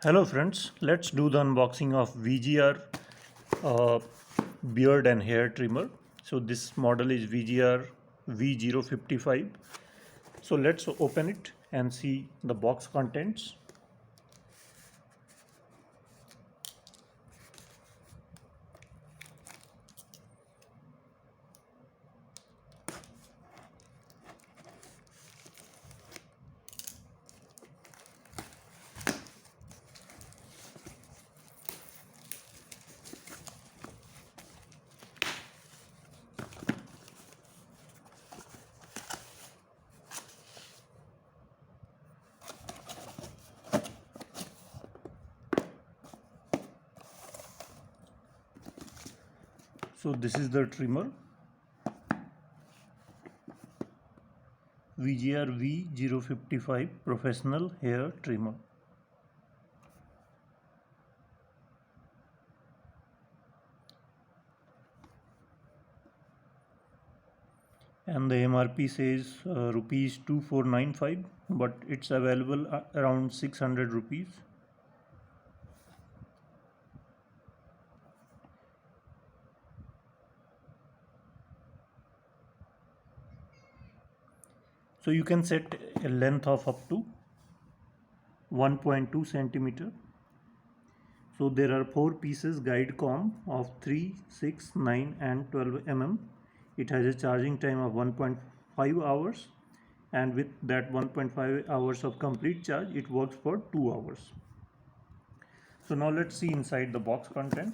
Hello friends, let's do the unboxing of VGR uh, beard and hair trimmer. So this model is VGR V055. So let's open it and see the box contents. So this is the trimmer VGR V055 professional hair trimmer. And the MRP says rupees 2495, but it's available around 600 rupees. So you can set a length of up to 1.2 centimeter. So there are 4 pieces guide comb of 3, 6, 9 and 12 mm. It has a charging time of 1.5 hours, and with that 1.5 hours of complete charge it works for 2 hours. So now let's see inside the box content.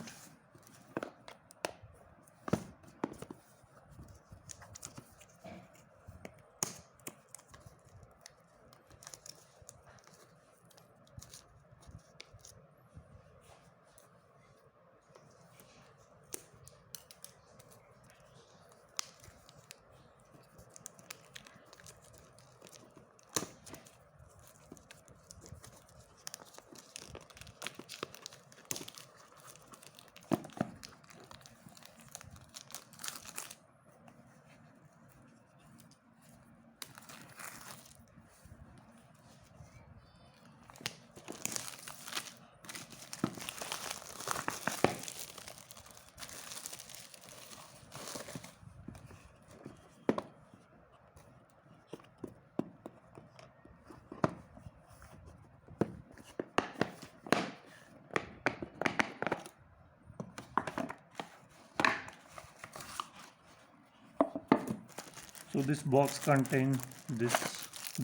So this box contains this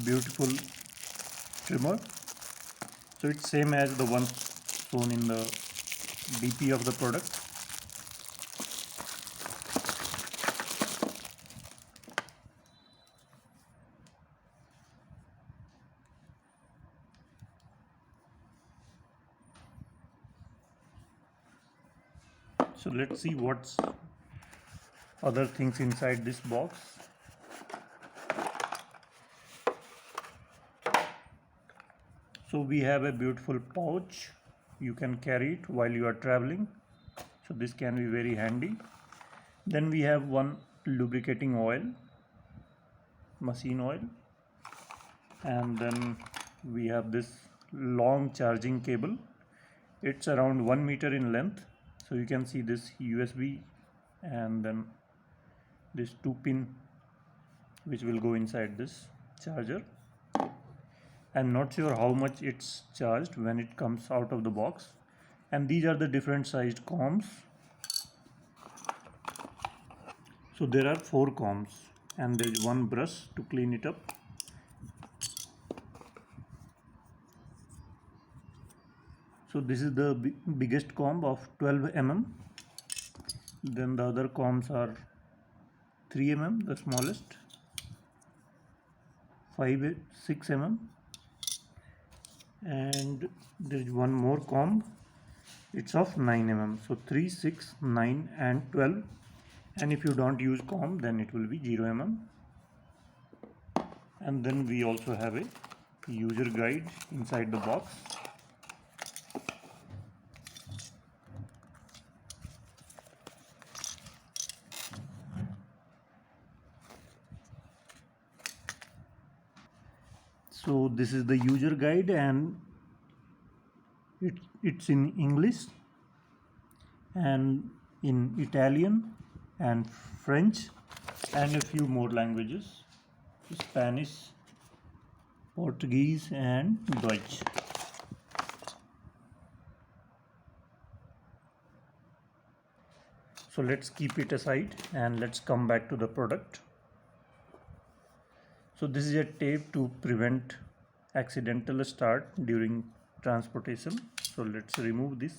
beautiful trimmer. So it's same as the one shown in the DP of the product. So let's see what's other things inside this box. So we have a beautiful pouch. You can carry it while you are traveling. So this can be very handy. Then we have one lubricating oil, machine oil. And then we have this long charging cable. It's around 1 meter in length. So you can see this USB and then this 2-pin which will go inside this charger. I'm not sure how much it's charged when it comes out of the box. And these are the different sized combs. So there are 4 combs and there is one brush to clean it up. So this is the biggest comb of 12 mm. Then the other combs are 3 mm, the smallest, 6 mm, and there is one more comb. It's of 9 mm. So 3, 6, 9 and 12. And if you don't use comb, then it will be 0 mm. And then we also have a user guide inside the box. So this is the user guide, and it's in English and in Italian and French and a few more languages, Spanish, Portuguese and Dutch. So let's keep it aside and let's come back to the product. So this is a tape to prevent accidental start during transportation. So let's remove this.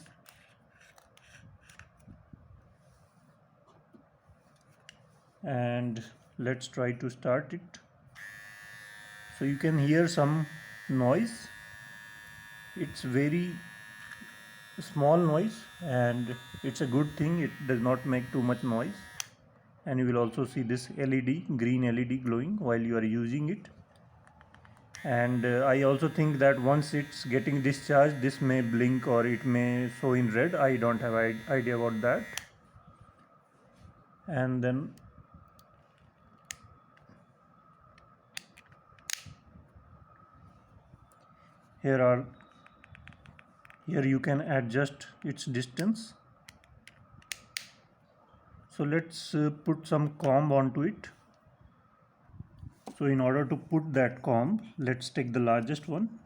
And let's try to start it. So you can hear some noise. It's very small noise and it's a good thing, it does not make too much noise. And you will also see this green LED glowing while you are using it. And I also think that once it's getting discharged, this may blink or it may show in red. I don't have idea about that. And then here you can adjust its distance. So let's put some comb onto it. So in order to put that comb, let's take the largest one.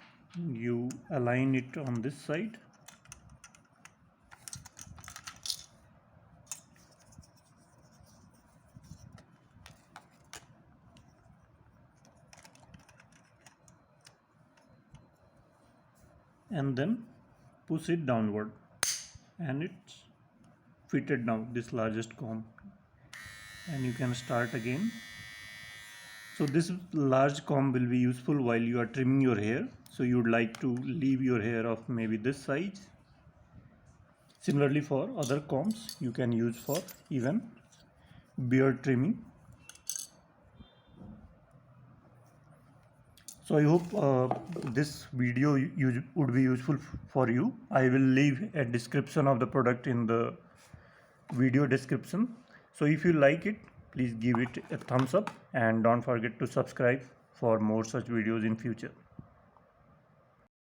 You align it on this side. And then push it downward and it's fitted now, this largest comb. And you can start again. So this large comb will be useful while you are trimming your hair. So you would like to leave your hair of maybe this size. Similarly for other combs you can use for even beard trimming. So I hope this video would be useful for you. I will leave a description of the product in the video description. So if you like it, please give it a thumbs up and don't forget to subscribe for more such videos in future.